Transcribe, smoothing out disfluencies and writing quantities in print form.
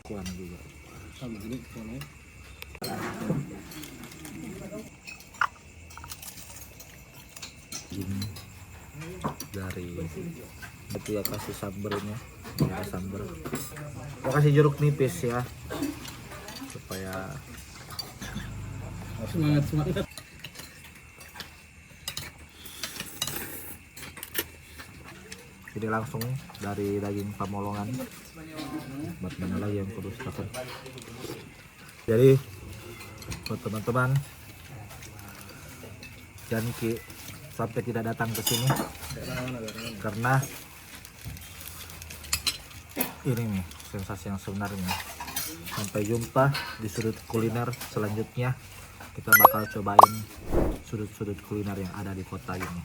Kuana juga. Sama gini kuana. Ini dari itu ya kasih sambernya, ya samber. Gua kasih jeruk nipis ya supaya Semangat. ini langsung dari daging pamolongan. Buat mana lagi yang perlu takut. Jadi buat teman-teman jangan sampai tidak datang ke sini karena ini nih sensasi yang sebenarnya. Sampai jumpa di sudut kuliner selanjutnya. Kita bakal cobain sudut-sudut kuliner yang ada di kota ini.